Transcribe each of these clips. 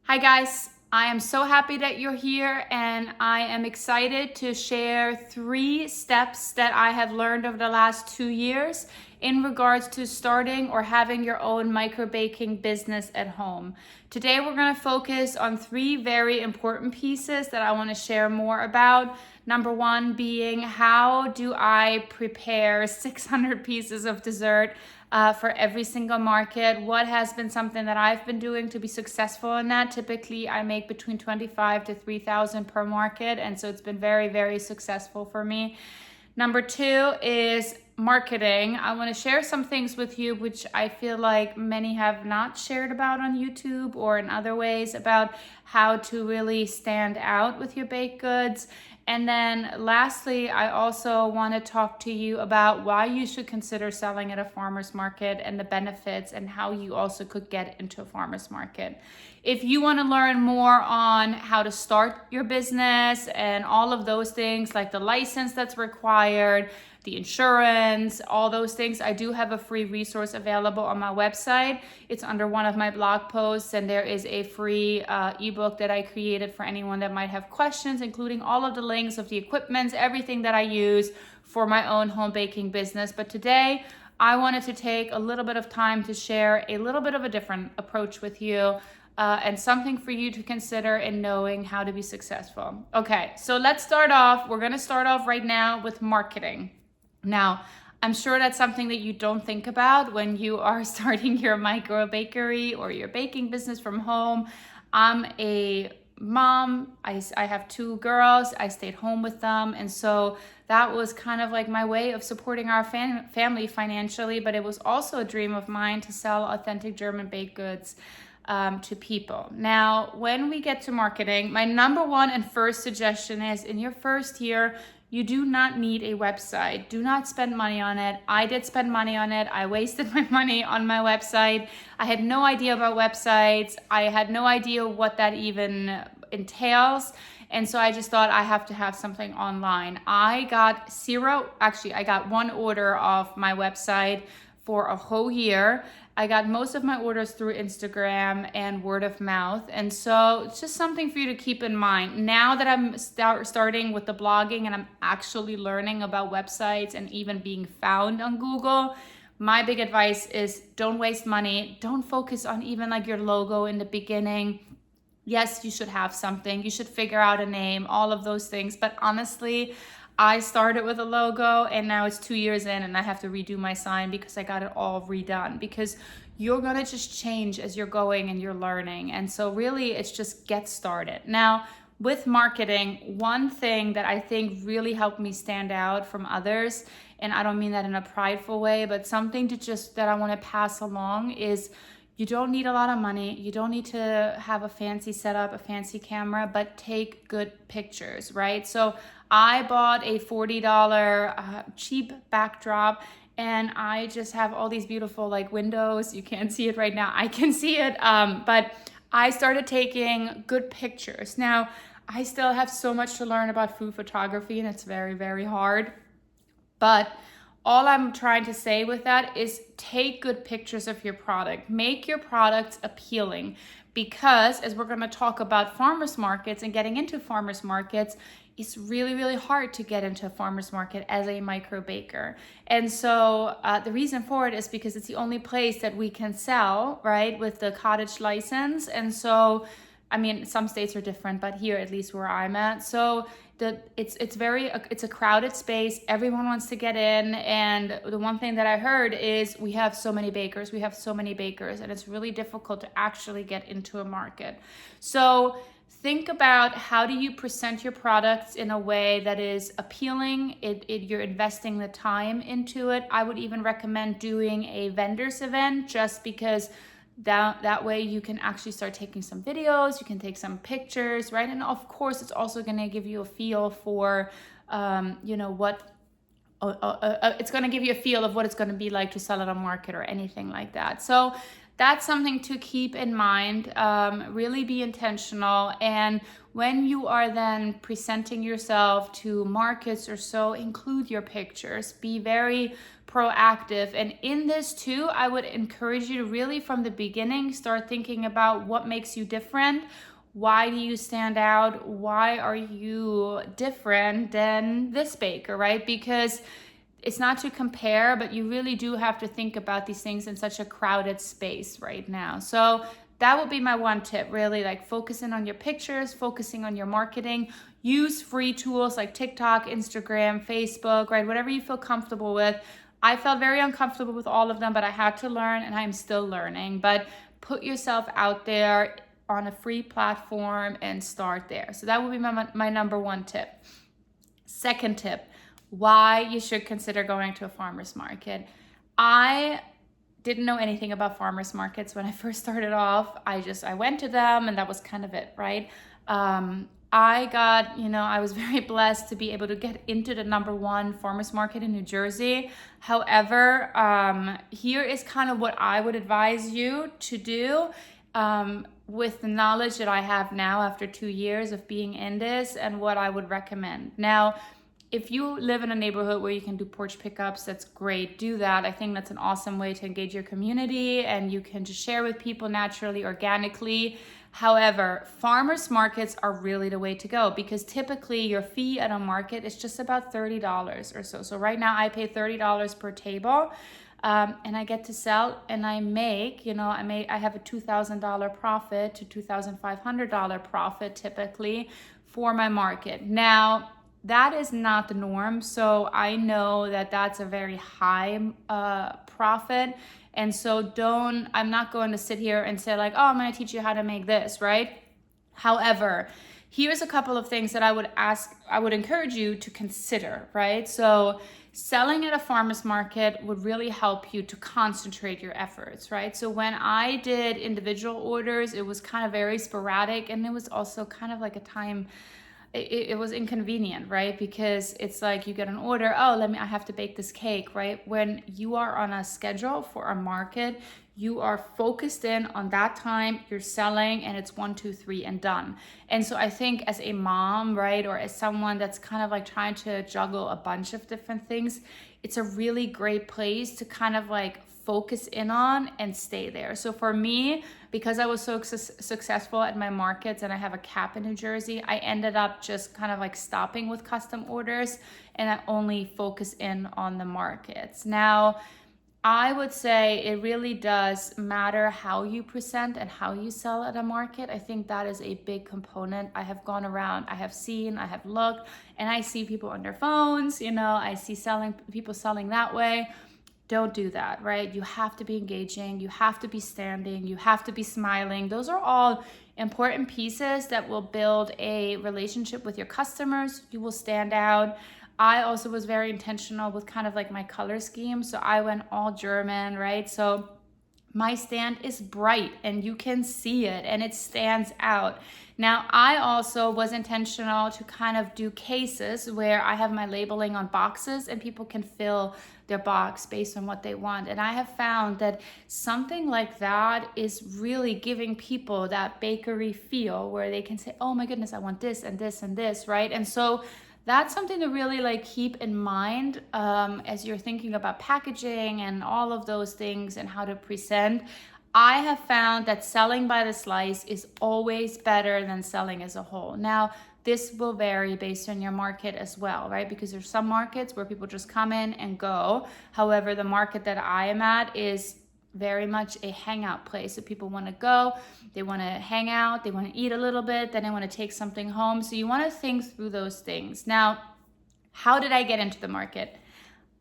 Hi guys, I am so happy that you're here and I am excited to share 3 steps that I have learned over the last 2 years in regards to starting or having your own micro baking business at home. Today we're going to focus on 3 very important pieces that I want to share more about. Number 1 being, how do I prepare 600 pieces of dessert for every single market? What has been something that I've been doing to be successful in that? Typically, I make between 25 to 3,000 per market, and so it's been very, very successful for me. Number 2 is marketing. I want to share some things with you which I feel like many have not shared about on YouTube or in other ways, about how to really stand out with your baked goods. And then lastly, I also want to talk to you about why you should consider selling at a farmer's market and the benefits and how you also could get into a farmer's market. If you want to learn more on how to start your business and all of those things, like the license that's required, the insurance, all those things, I do have a free resource available on my website. It's under one of my blog posts, and there is a free ebook that I created for anyone that might have questions, including all of the links of the equipment, everything that I use for my own home baking business. But today, I wanted to take a little bit of time to share a little bit of a different approach with you. And something for you to consider in knowing how to be successful. Okay, so let's start off. We're gonna start off right now with marketing. Now, I'm sure that's something that you don't think about when you are starting your micro bakery or your baking business from home. I'm a mom. I have 2 girls. I stayed home with them. And so that was kind of like my way of supporting our family financially, but it was also a dream of mine to sell authentic German baked goods to people. Now, when we get to marketing, my number 1 and first suggestion is, in your first year, you do not need a website. Do not spend money on it. I did spend money on it. I wasted my money on my website. I had no idea about websites. I had no idea what that even entails. And so I just thought I have to have something online. I got 1 order off my website for a whole year. I got most of my orders through Instagram and word of mouth. And so it's just something for you to keep in mind. Now that I'm starting with the blogging and I'm actually learning about websites and even being found on Google, my big advice is, don't waste money. Don't focus on even like your logo in the beginning. Yes, you should have something. You should figure out a name, all of those things. But honestly, I started with a logo and now it's 2 years in and I have to redo my sign because I got it all redone, because you're gonna just change as you're going and you're learning. And so really it's just get started. Now, with marketing, one thing that I think really helped me stand out from others, and I don't mean that in a prideful way, but something that I wanna pass along is, you don't need a lot of money. You don't need to have a fancy setup, a fancy camera, but take good pictures, right? So I bought a $40 cheap backdrop, and I just have all these beautiful like windows. You can't see it right now. I can see it, but I started taking good pictures. Now, I still have so much to learn about food photography, and it's very, very hard. But all I'm trying to say with that is, take good pictures of your product. Make your products appealing, because as we're going to talk about farmers markets and getting into farmers markets, it's really, really hard to get into a farmer's market as a micro baker. And so the reason for it is because it's the only place that we can sell, right, with the cottage license. And so, I mean, some states are different, but here, at least where I'm at, so it's a crowded space. Everyone wants to get in. And the one thing that I heard is, we have so many bakers, and it's really difficult to actually get into a market. So think about, how do you present your products in a way that is appealing? You're investing the time into it. I would even recommend doing a vendors event, just because that way you can actually start taking some videos, you can take some pictures, right? And of course, it's also going to give you a feel for, it's going to give you a feel of what it's going to be like to sell at a market or anything like that. So that's something to keep in mind. Really be intentional. And when you are then presenting yourself to markets or so, include your pictures. Be very proactive. And in this too, I would encourage you to really from the beginning start thinking about what makes you different. Why do you stand out? Why are you different than this baker, right? Because it's not to compare, but you really do have to think about these things in such a crowded space right now. So that would be my one tip, really, like focusing on your pictures, focusing on your marketing. Use free tools like TikTok, Instagram, Facebook, right? Whatever you feel comfortable with. I felt very uncomfortable with all of them, but I had to learn and I'm still learning. But put yourself out there on a free platform and start there. So that would be my number one tip. Second tip, why you should consider going to a farmer's market. I didn't know anything about farmers markets when I first started off. I went to them and that was kind of it, right? I was very blessed to be able to get into the number one farmers market in New Jersey. However, here is kind of what I would advise you to do with the knowledge that I have now after 2 years of being in this and what I would recommend. Now, if you live in a neighborhood where you can do porch pickups, that's great. Do that. I think that's an awesome way to engage your community and you can just share with people naturally, organically. However, farmers markets are really the way to go because typically your fee at a market is just about $30 or so. So right now I pay $30 per table. And I get to sell and I make, I have a $2,000 profit to $2,500 profit typically for my market. Now, that is not the norm. So I know that that's a very high profit. And so I'm not going to sit here and say like, oh, I'm going to teach you how to make this, right? However, here's a couple of things that I would encourage you to consider, right? So selling at a farmer's market would really help you to concentrate your efforts, right? So when I did individual orders, it was kind of very sporadic and it was also kind of like a time, it was inconvenient, right? Because it's like you get an order, I have to bake this cake, right? When you are on a schedule for a market, you are focused in on that time, you're selling and it's 1, 2, 3 and done. And so I think as a mom, right, or as someone that's kind of like trying to juggle a bunch of different things, it's a really great place to kind of like focus in on and stay there. So for me, because I was so successful at my markets and I have a cap in New Jersey, I ended up just kind of like stopping with custom orders and I only focus in on the markets. Now, I would say it really does matter how you present and how you sell at a market. I think that is a big component. I have gone around, I have seen, I have looked, and I see people on their phones, I see people selling that way. Don't do that, right? You have to be engaging, you have to be standing, you have to be smiling. Those are all important pieces that will build a relationship with your customers. You will stand out. I also was very intentional with kind of like my color scheme. So I went all German, right? So my stand is bright and you can see it and it stands out. Now, I also was intentional to kind of do cases where I have my labeling on boxes and people can fill their box based on what they want. And I have found that something like that is really giving people that bakery feel where they can say, oh my goodness, I want this and this and this, right? And so that's something to really like keep in mind as you're thinking about packaging and all of those things and how to present. I have found that selling by the slice is always better than selling as a whole. Now, this will vary based on your market as well, right? Because there's some markets where people just come in and go. However, the market that I am at is very much a hangout place. So people want to go, they want to hang out, they want to eat a little bit, then they want to take something home. So you want to think through those things. Now, how did I get into the market?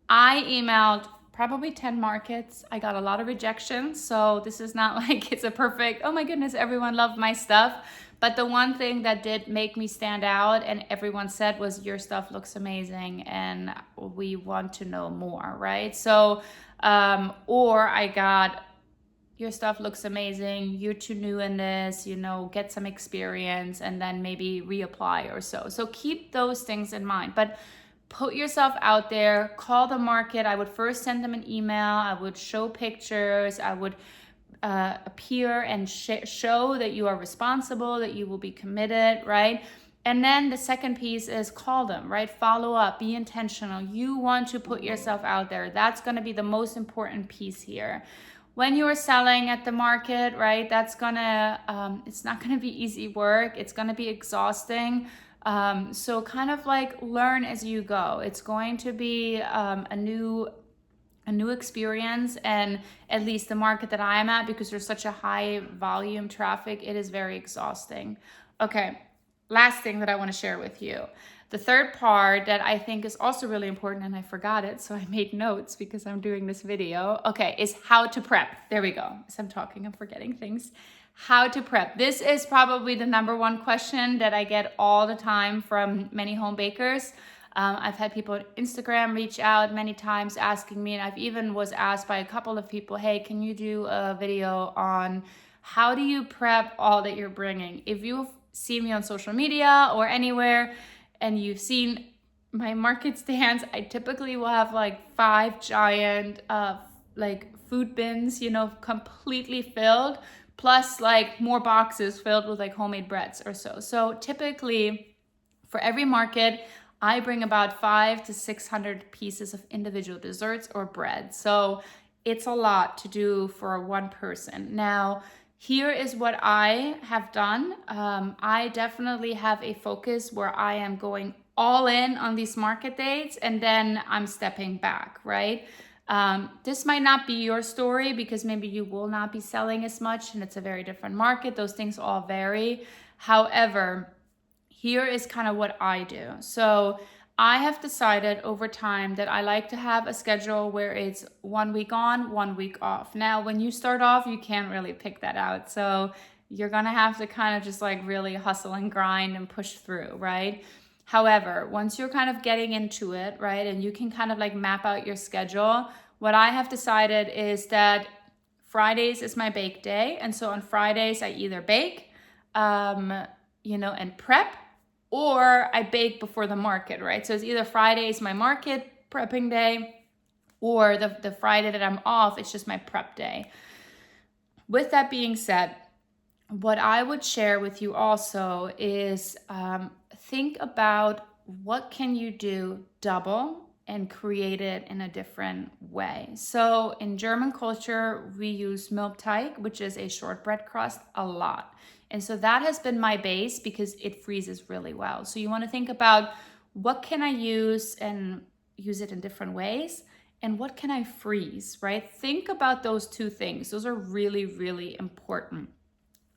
I emailed probably 10 markets. I got a lot of rejections. So this is not like it's a perfect, oh my goodness, everyone loved my stuff. But the one thing that did make me stand out and everyone said was your stuff looks amazing and we want to know more, right? So, or I got your stuff looks amazing, you're too new in this, get some experience and then maybe reapply or so. So keep those things in mind. But put yourself out there, call the market. I would first send them an email. I would show pictures. I would appear and show that you are responsible, that you will be committed, right? And then the second piece is call them, right? Follow up, be intentional. You want to put yourself out there. That's going to be the most important piece here. When you're selling at the market, right, that's gonna, it's not gonna be easy work. It's gonna be exhausting. So kind of like learn as you go. It's going to be a new experience, and at least the market that I am at, because there's such a high volume traffic, it is very exhausting. Okay, last thing that I want to share with you. The third part that I think is also really important, and I forgot it, so I made notes because I'm doing this video, okay, is how to prep. There we go. As I'm talking, I'm forgetting things. How to prep. This is probably the number one question that I get all the time from many home bakers. I've had people on Instagram reach out many times asking me, and I've even was asked by a couple of people, hey, can you do a video on how do you prep all that you're bringing? If you've seen me on social media or anywhere, and you've seen my market stands, I typically will have like 5 giant like food bins, you know, completely filled, plus like more boxes filled with like homemade breads or so. So typically for every market, I bring about 500 to 600 pieces of individual desserts or bread. So it's a lot to do for one person. Now, here is what I have done. I definitely have a focus where I am going all in on these market dates, and then I'm stepping back, right? This might not be your story because maybe you will not be selling as much and it's a very different market. Those things all vary. However, here is kind of what I do. So I have decided over time that I like to have a schedule where it's 1 week on, 1 week off. Now, when you start off, you can't really pick that out. So you're gonna have to kind of just like really hustle and grind and push through, right? However, once you're kind of getting into it, right, and you can kind of like map out your schedule, what I have decided is that Fridays is my bake day. And so on Fridays, I either bake, you know, and prep, or I bake before the market, right? So it's either Friday is my market prepping day, or the Friday that I'm off, it's just my prep day. With that being said, what I would share with you also is think about what can you do double and create it in a different way. So in German culture, we use Milbteig, which is a shortbread crust, a lot. And so that has been my base because it freezes really well. So you want to think about what can I use and use it in different ways, and what can I freeze, right? Think about those two things. Those are really, really important.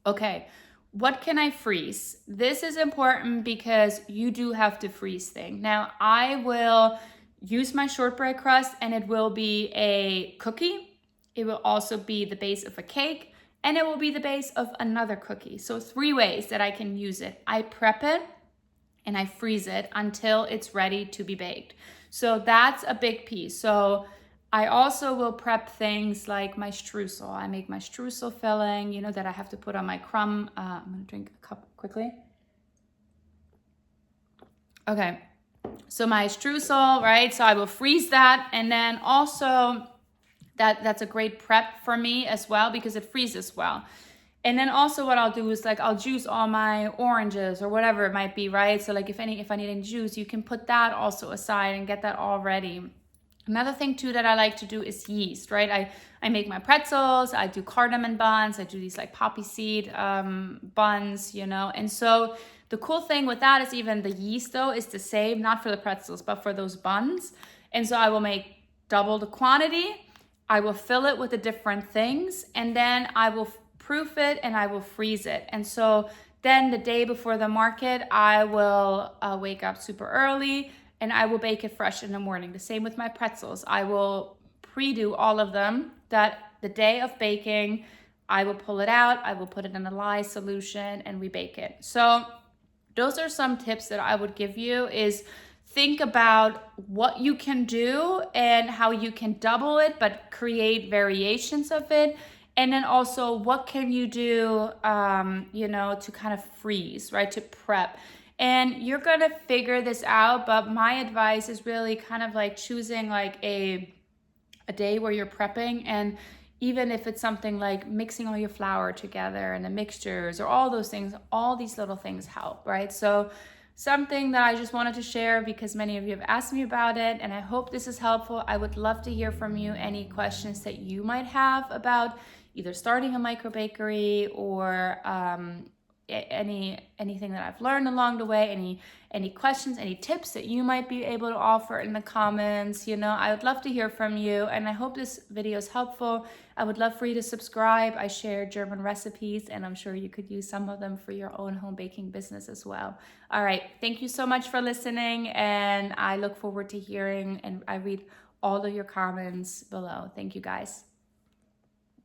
Okay, what can I freeze? This is important because you do have to freeze things. Now, I will use my shortbread crust and it will be a cookie. It will also be the base of a cake, and it will be the base of another cookie. So 3 ways that I can use it. I prep it and I freeze it until it's ready to be baked. So that's a big piece. So I also will prep things like my streusel. I make my streusel filling, you know, that I have to put on my crumb. I'm gonna drink a cup quickly. Okay, so my streusel, right? So I will freeze that, and then also that's a great prep for me as well because it freezes well. And then also what I'll do is like I'll juice all my oranges or whatever it might be, right? So like if I need any juice, you can put that also aside and get that all ready. Another thing too that I like to do is yeast, right? I make my pretzels, I do cardamom buns, I do these like poppy seed buns, you know? And so the cool thing with that is even the yeast though is the same, not for the pretzels, but for those buns. And so I will make double the quantity. I will fill it with the different things, and then I will proof it and I will freeze it. And so then the day before the market, I will wake up super early and I will bake it fresh in the morning. The same with my pretzels. I will pre-do all of them that the day of baking, I will pull it out, I will put it in a lye solution and we bake it. So those are some tips that I would give you is think about what you can do and how you can double it, but create variations of it. And then also what can you do, you know, to kind of freeze, right? To prep. And you're gonna figure this out, but my advice is really kind of like choosing like a day where you're prepping, and even if it's something like mixing all your flour together and the mixtures or all those things, all these little things help, right? So something that I just wanted to share because many of you have asked me about it, and I hope this is helpful. I would love to hear from you any questions that you might have about either starting a micro bakery or anything that I've learned along the way, any questions, any tips that you might be able to offer in the comments. You know, I would love to hear from you, and I hope this video is helpful. I would love for you to subscribe. I share German recipes, and I'm sure you could use some of them for your own home baking business as well. All right, thank you so much for listening, and I look forward to hearing, and I read all of your comments below. Thank you guys.